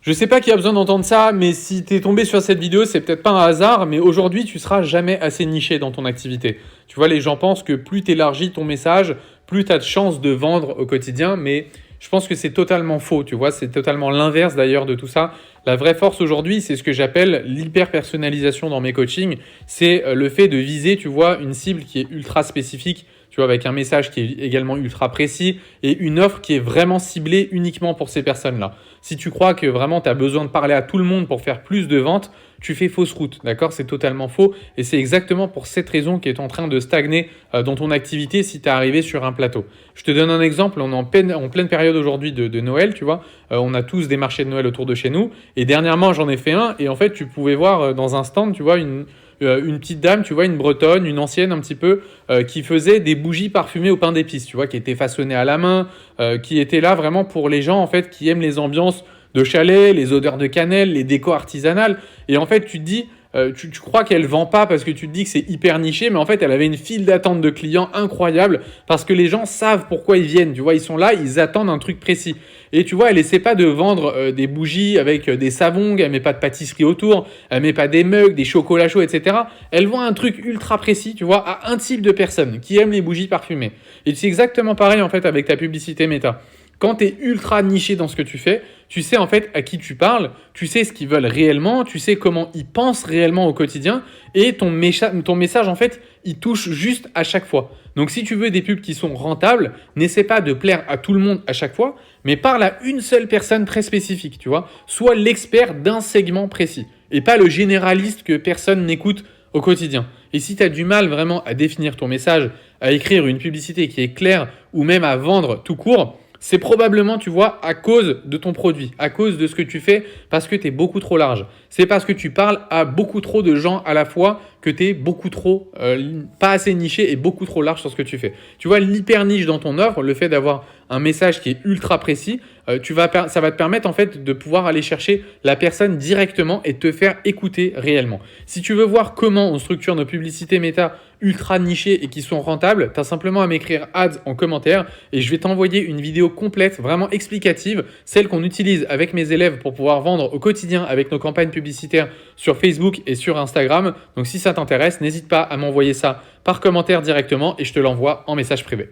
Je sais pas qui a besoin d'entendre ça, mais si t'es tombé sur cette vidéo, c'est peut-être pas un hasard, mais aujourd'hui, tu seras jamais assez niché dans ton activité. Tu vois, les gens pensent que plus tu élargis ton message, plus tu as de chances de vendre au quotidien, mais je pense que c'est totalement faux, tu vois, c'est totalement l'inverse d'ailleurs de tout ça. La vraie force aujourd'hui, c'est ce que j'appelle l'hyper-personnalisation dans mes coachings, c'est le fait de viser, tu vois, une cible qui est ultra spécifique, tu vois, avec un message qui est également ultra précis et une offre qui est vraiment ciblée uniquement pour ces personnes-là. Si tu crois que vraiment tu as besoin de parler à tout le monde pour faire plus de ventes, tu fais fausse route, d'accord? C'est totalement faux et c'est exactement pour cette raison qui est en train de stagner dans ton activité si tu es arrivé sur un plateau. Je te donne un exemple, on est en pleine période aujourd'hui de Noël, tu vois. On a tous des marchés de Noël autour de chez nous et dernièrement j'en ai fait un et en fait tu pouvais voir dans un stand, tu vois, une petite dame, tu vois, une bretonne, une ancienne un petit peu, qui faisait des bougies parfumées au pain d'épices, tu vois, qui étaient façonnées à la main, qui étaient là vraiment pour les gens en fait qui aiment les ambiances de chalet, les odeurs de cannelle, les décors artisanales. Et en fait, tu te dis, tu crois qu'elle vend pas parce que tu te dis que c'est hyper niché, mais en fait, elle avait une file d'attente de clients incroyable parce que les gens savent pourquoi ils viennent. Tu vois, ils sont là, ils attendent un truc précis. Et tu vois, elle essaie pas de vendre des bougies avec des savons, elle met pas de pâtisserie autour, elle met pas des mugs, des chocolats chauds, etc. Elle vend un truc ultra précis, tu vois, à un type de personne qui aime les bougies parfumées. Et c'est exactement pareil en fait avec ta publicité méta. Quand tu es ultra niché dans ce que tu fais, tu sais en fait à qui tu parles, tu sais ce qu'ils veulent réellement, tu sais comment ils pensent réellement au quotidien et ton message en fait, il touche juste à chaque fois. Donc si tu veux des pubs qui sont rentables, n'essaie pas de plaire à tout le monde à chaque fois, mais parle à une seule personne très spécifique, tu vois. Sois l'expert d'un segment précis et pas le généraliste que personne n'écoute au quotidien. Et si tu as du mal vraiment à définir ton message, à écrire une publicité qui est claire ou même à vendre tout court, c'est probablement, tu vois, à cause de ton produit, à cause de ce que tu fais, parce que tu es beaucoup trop large. C'est parce que tu parles à beaucoup trop de gens à la fois que tu es beaucoup trop, pas assez niché et beaucoup trop large sur ce que tu fais. Tu vois, l'hyper niche dans ton offre, le fait d'avoir un message qui est ultra précis, ça va te permettre en fait de pouvoir aller chercher la personne directement et te faire écouter réellement. Si tu veux voir comment on structure nos publicités méta ultra nichées et qui sont rentables, tu as simplement à m'écrire ads en commentaire et je vais t'envoyer une vidéo complète, vraiment explicative, celle qu'on utilise avec mes élèves pour pouvoir vendre au quotidien avec nos campagnes publicitaires sur Facebook et sur Instagram. Donc si ça t'intéresse, n'hésite pas à m'envoyer ça par commentaire directement et je te l'envoie en message privé.